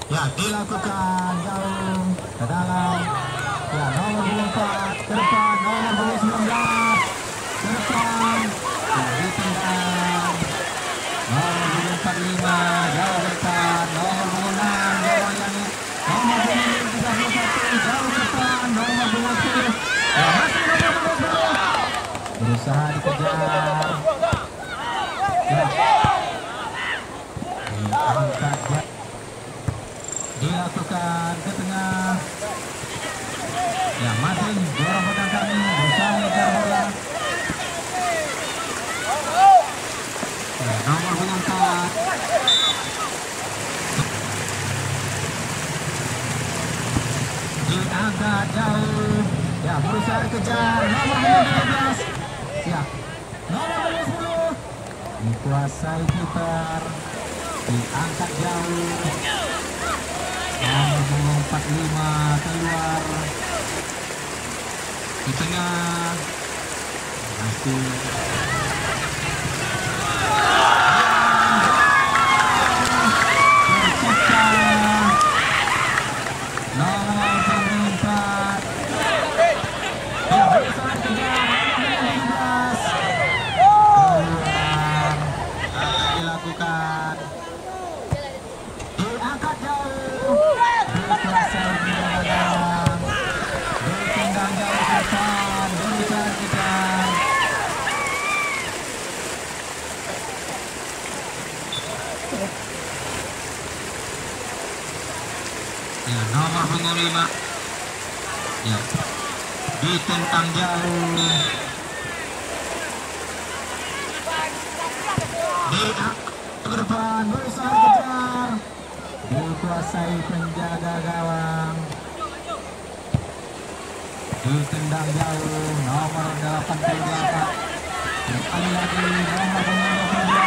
Ya, dilakukan jauh ke dalam. Ya, nomor 24 ke depan, nomor 19 ke depan. Ya, ditendang. Nomor 45 jauh ke depan, nomor 26 jauh yang nomor 31 jauh ke depan, nomor 20. Ya, masih nomor 20. Berusaha dikejar. Ya. Diangkat jauh. Dilakukan ke tengah. Ya, masih dorong pedang kami berusaha mengejar bola. Ya, nomor 4 diangkat jauh. Ya, berusaha dikejar nomor 15. Ya, nomor 10 dikuasai kiper. Diangkat jauh. Nomor 45 keluar di tengah. Masih tercipta nomor 4. Ya, berusaha kejar nomor 17. Keluar. Dilakukan. Diangkat jauh. Dikuasai penjagaan. Ditendang jauh ke depan. Berusaha kejar. Ya, nomor 5. Ya, ditentang jauh. Diangkat ke depan. Berusaha kejar. Dikuasai penjaga gawang. Ditendang jauh nomor 88. Kembali lagi nomor 22.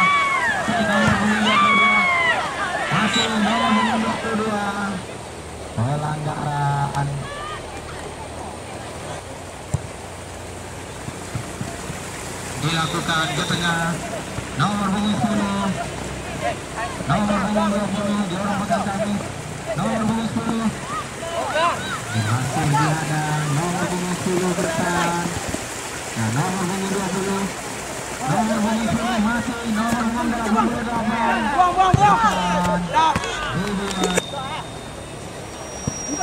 Nomor 22. Masih nomor 22. Pelanggaran. Dilakukan ke tengah. Nomor 10. Nomor 20 diorong pegang kami. Nomor 10 masih dihadang. Nomor 10 bertahan. Nah, nomor 20. Nomor 10 masih nomor 28.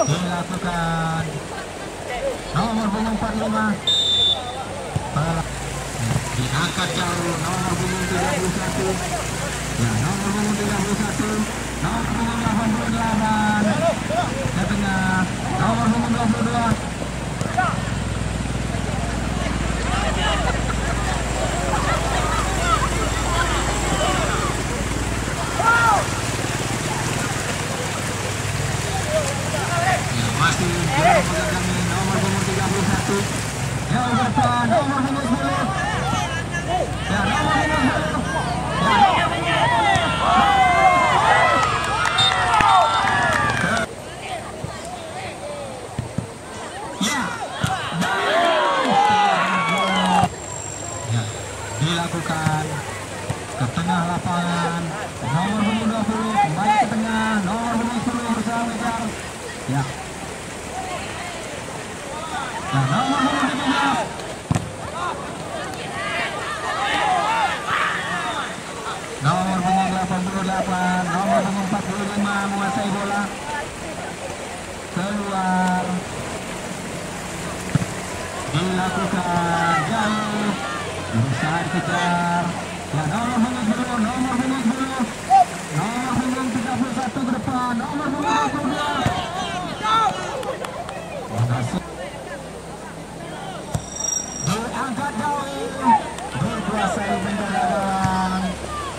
Dilakukan. Nomor 45 diangkat jauh. Nomor 31. Ya, nomor 31, nomor 88 ke tengah, nomor 22. Ya, masih dorong pegang kami nomor 31. Jauh ke depan nomor 10. Ya, nomor 10. Dilakukan ke tengah lapangan. Nomor 20 kembali ke tengah. Nomor 10 berusaha mengejar. Ya. Nah, nomor 17. Nomor 88, nomor 45 menguasai bola. Keluar. Dilakukan jauh. Berusaha dikejar. Ya, nomor 10, nomor 10. Nomor 31 ke depan. Nomor 22. Diangkat jauh. Dikuasai penjagaan.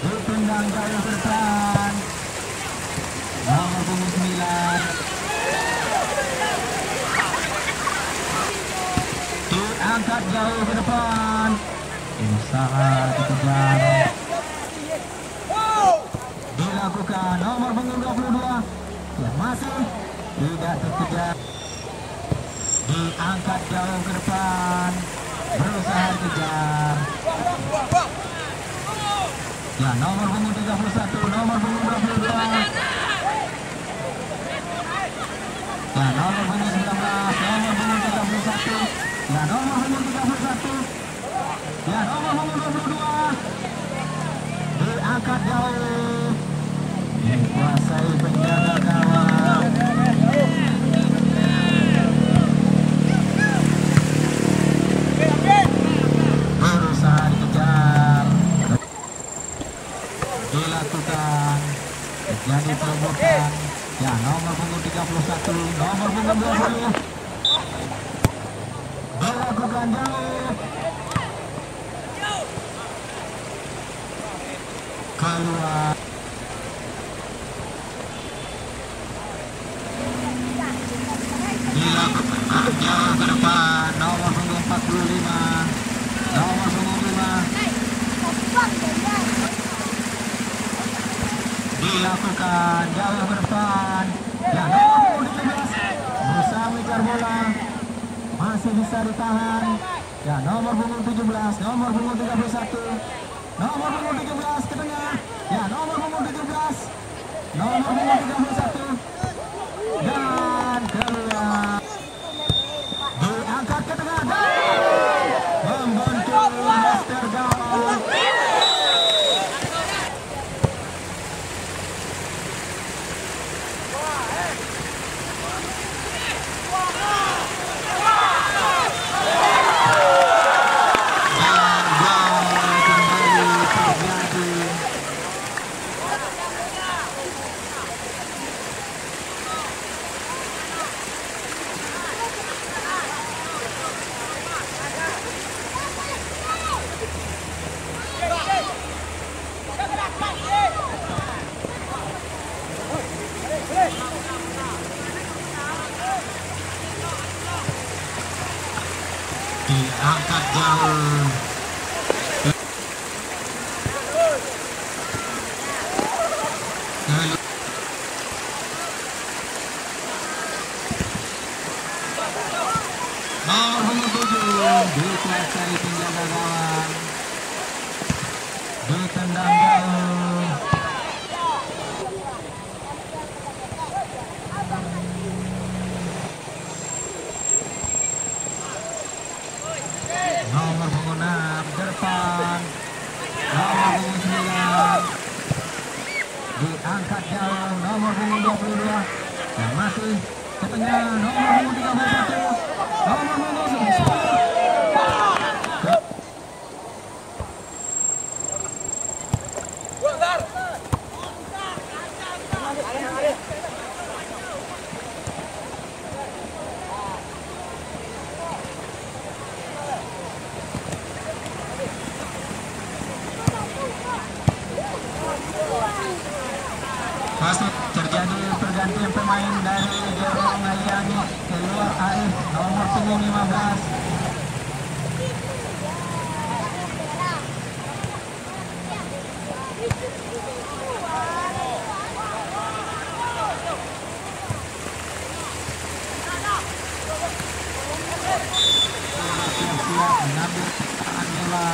Ditendang jauh ke depan. Nomor 9. Diangkat jauh ke depan. Usaha dikejar. Dilakukan nomor 22. Ya, masih tidak terkejar. Diangkat jauh ke depan. Berusaha dikejar. Ya, nomor 31, nomor 22. Ya, nomor punggung 19, nomor punggung 31, ya nomor punggung 31, ya nomor punggung 22, diangkat jauh, dikuasai penjaga gawang. Berusaha dikejar, dilakukan, terjadi perebutan. Ya, nomor punggung 31, nomor punggung 20, dilakukan jauh, keluar. Dilakukan jauh ke depan, nomor punggung 45, nomor punggung 5, dilakukan jauh ke depan. Ya, nomor punggung 17, berusaha mengejar bola, masih bisa ditahan. Ya, nomor punggung 17, nomor punggung 31, nomor punggung 17 ke tengah. Ya, nomor punggung 17, nomor punggung 31, dan keluar. Diangkat ke tengah dan membantu master gawang. Diangkat jauh. Nomor punggung 7 dikuasai penjaga gawang, ditendang jauh. Nomor punggung 6 ke depan, nomor punggung 9 diangkat jauh, nomor punggung 22 yang masih ke tengah, nomor punggung 31, nomor punggung 10. Masih terjadi pergantian pemain dari Jerome Hayani keluar AF nomor punggung 15. Siap-siap mengambil pertahanan bola,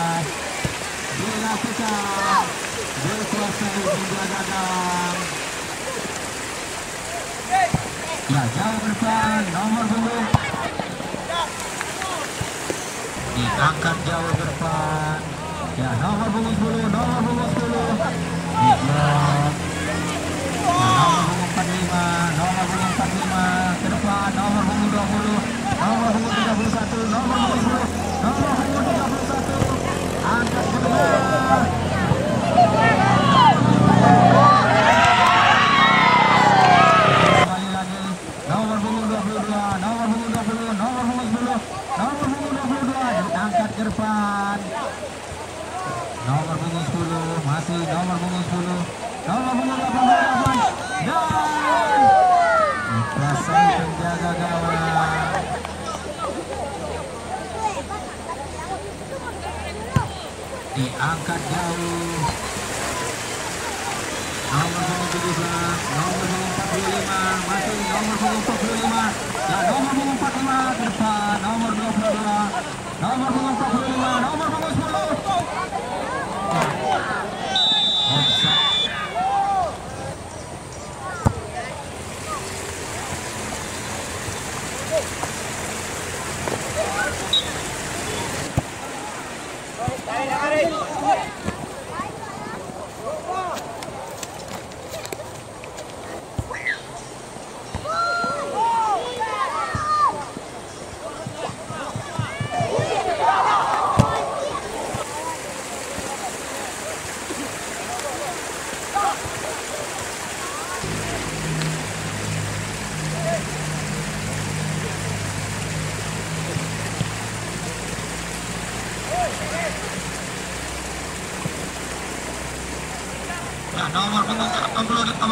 dilakukan, dikuasai penjaga gawang. Ya, jauh ke depan, nomor punggung diangkat jauh ke depan. Ya, nomor punggung 10, nomor punggung 10 diblok. Ya, nomor punggung 45, nomor punggung 45 ke depan, nomor punggung 20, nomor punggung 31, nomor punggung 10, nomor punggung 31 angkat ke tengah. Nomor punggung 22, nomor punggung 20, nomor punggung 10, nomor punggung 22 diangkat ke depan. Nomor punggung 10, masih nomor punggung 10, nomor punggung 88, dan dikuasai penjaga gawang. Diangkat jauh. Nomor punggung 17, nomor punggung 45, masih nomor punggung 45, dan nomor punggung 45 ke depan, nomor 22, nomor punggung 45, nomor punggung 10.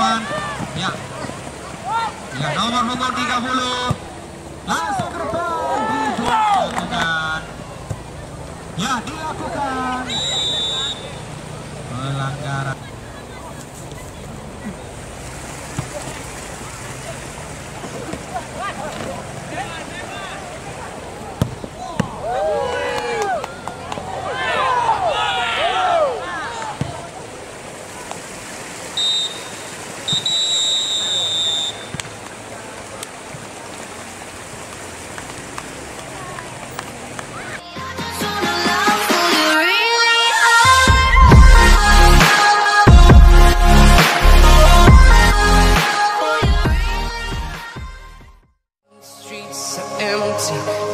teman-teman. Ya. Yang nomor punggung 30 langsung ke depan dijual. Ya, dilakukan pelanggaran.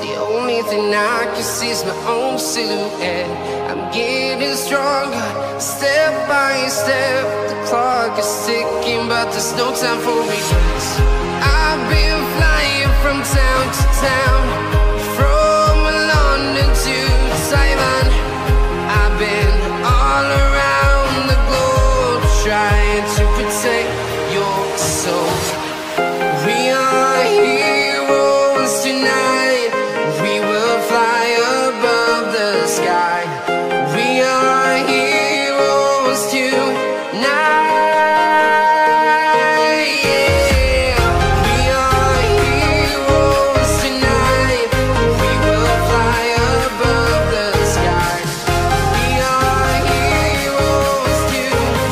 The only thing I can see is my own silhouette. I'm getting stronger, step by step. The clock is ticking, but there's no time for regrets. I've been flying from town to town, from London to Taiwan. I've been all around the globe, trying to protect your soul. We are heroes tonight. We will fly above the sky. We are heroes tonight. Yeah. We are heroes tonight. We will fly above the sky. We are heroes tonight.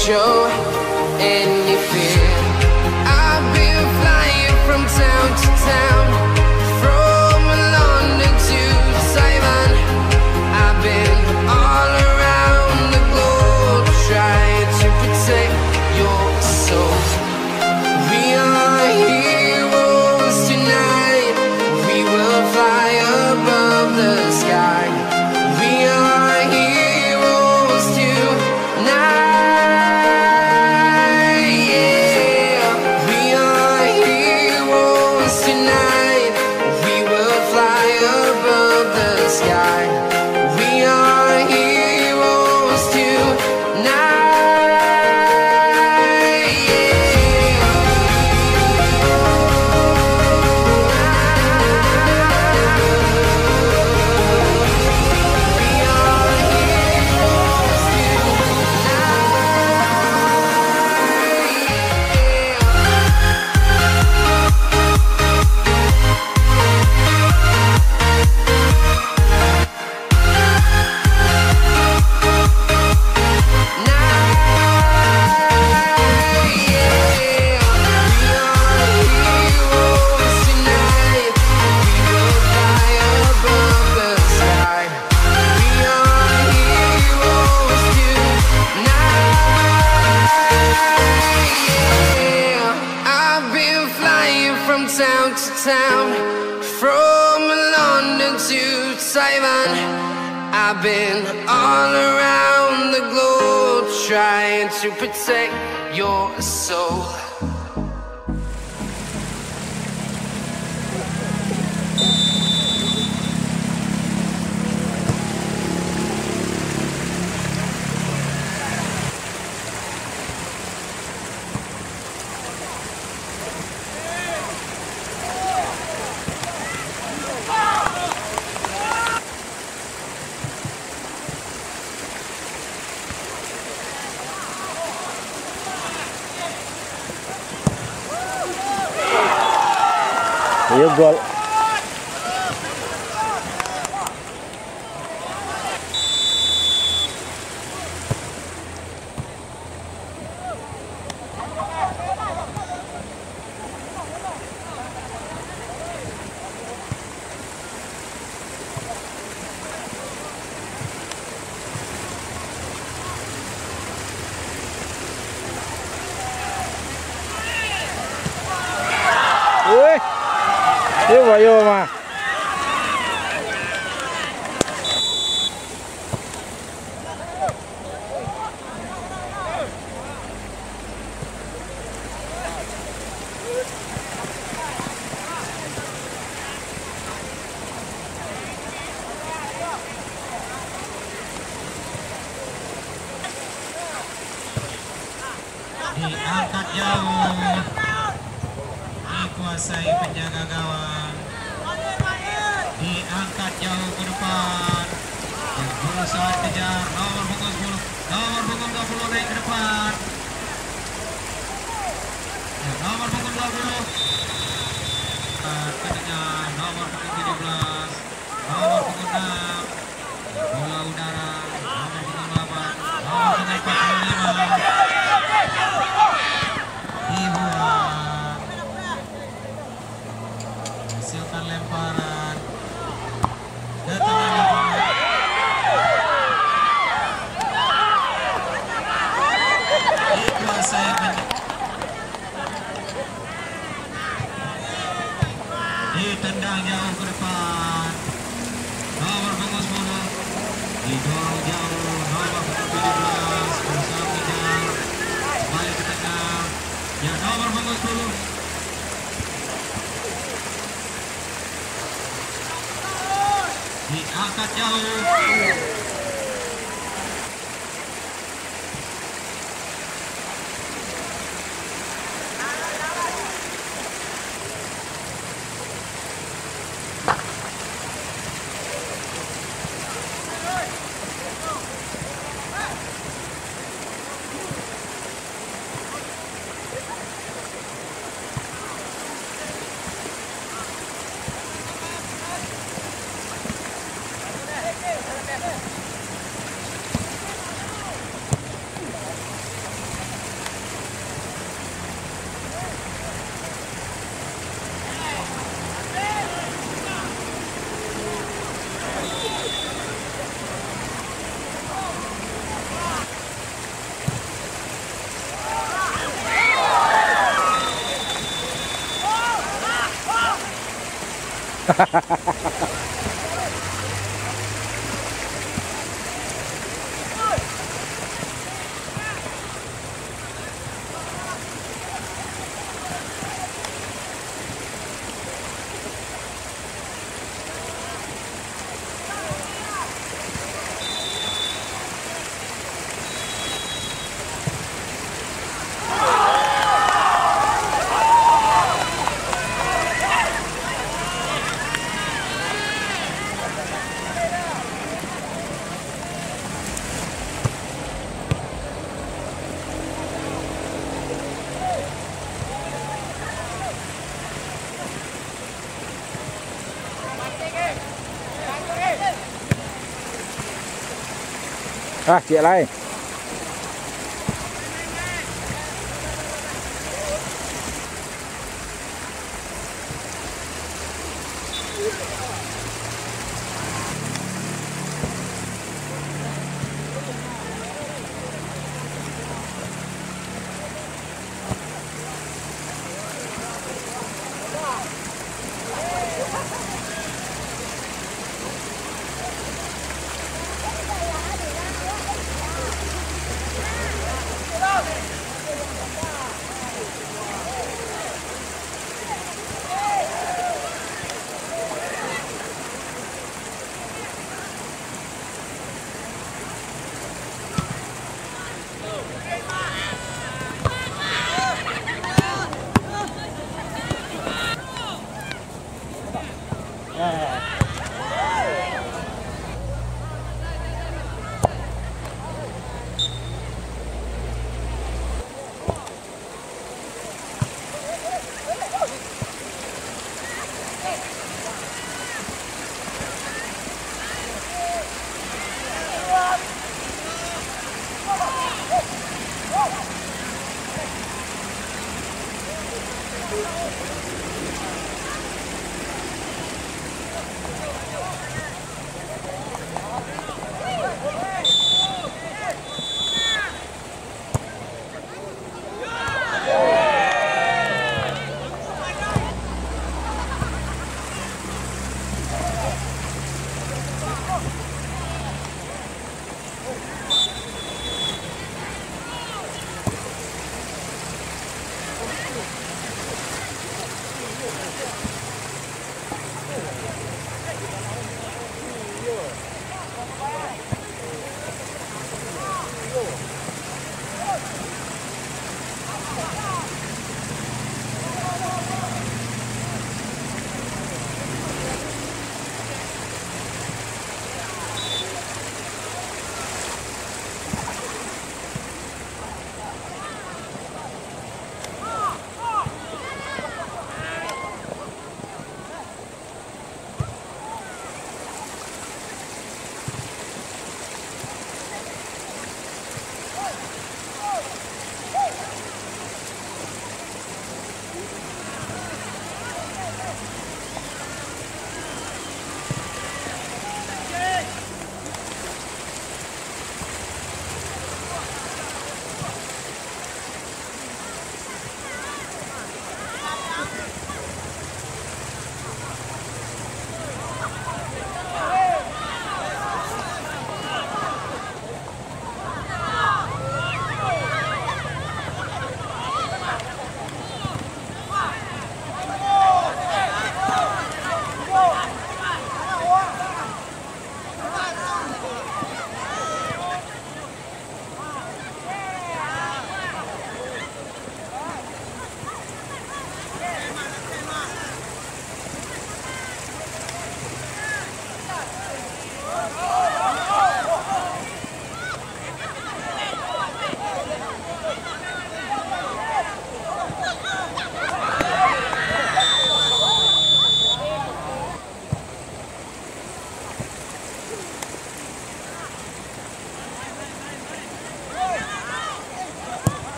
Show any fear. I've been flying from town to town, from London to Taiwan. I've been all around the globe, trying to protect your soul. We are heroes tonight. We will fly above the sky. We are heroes tonight. Town to town, from London to Taiwan. I've been all around the globe, trying to protect your soul. Ayo gol. Ayo mah. Diangkat jauh, dikuasai penjaga gawang, diangkat jauh ke depan, yang berusaha kejar nomor punggung 20 naik ke depan, ya, nomor punggung 20 dengan nomor punggung 17, nomor punggung 6, bola udara, nomor punggung 8, nomor punggung 45. Dibuang, hasilkan lemparan ke tengah lapangan. Dikuasai ditendang jauh ke depan, nomor punggung 10 didorong jauh, nomor punggung 17 berusaha mengejar, kembali ke tengah. Ya, nomor punggung 10 diangkat jauh. Cik lain.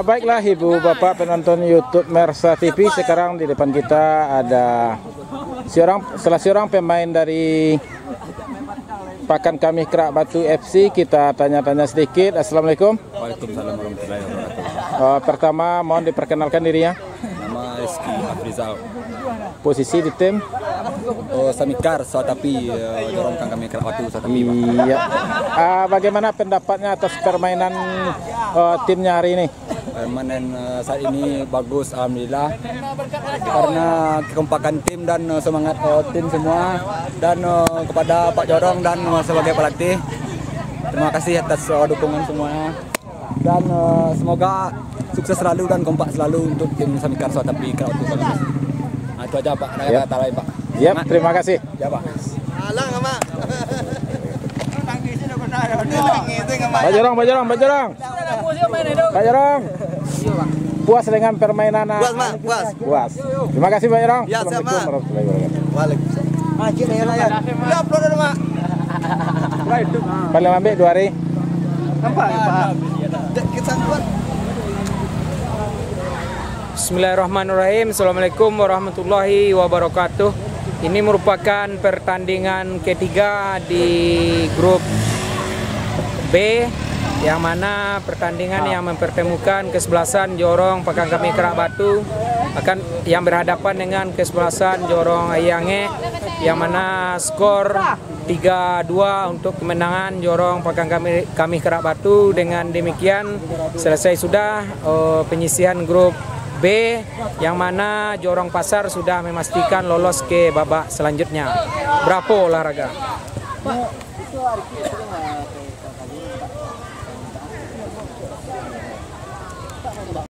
Baiklah Ibu Bapak penonton YouTube Mersa TV, sekarang di depan kita ada salah seorang pemain dari Pakan Kami Kerak Batu FC. Kita tanya-tanya sedikit. Assalamualaikum. Waalaikumsalam warahmatullahi wabarakatuh. Pertama mohon diperkenalkan dirinya. Nama Rizky Afrizal. Posisi di tim. Samikar Sotapi, dorongkan Kami Kerak Batu Sotapi. Iya. Bagaimana pendapatnya atas permainan timnya hari ini? Permainan saat ini bagus, alhamdulillah. Karena kekompakan tim dan semangat tim semua, dan kepada Pak Jorong dan sebagai pelatih, terima kasih atas dukungan semuanya. Dan semoga sukses selalu dan kompak selalu untuk tim Samikar Sotapi Kerak Batu Sotapi. Nah, itu aja Pak, ada kata lain Pak. Yap, terima kasih. Ya Pak. Pak Jorong. Puas dengan permainan? Puas, Mak, puas. Puas. Terima kasih Pak Jorong. Ya, siap, Mak. Warahmatullahi wabarakatuh. Waalaikumsalam. Paling lambat 2 hari. Bismillahirrahmanirrahim. Assalamualaikum warahmatullahi wabarakatuh. Ini merupakan pertandingan ketiga di grup B, yang mana pertandingan yang mempertemukan kesebelasan Jorong Pakan Kami Kerak Batu akan yang berhadapan dengan kesebelasan Jorong Ayange, yang mana skor 3-2 untuk kemenangan Jorong Pakan Kami Kerak Batu. Dengan demikian selesai sudah penyisihan grup B, yang mana Jorong Pasar sudah memastikan lolos ke babak selanjutnya. Bravo olahraga.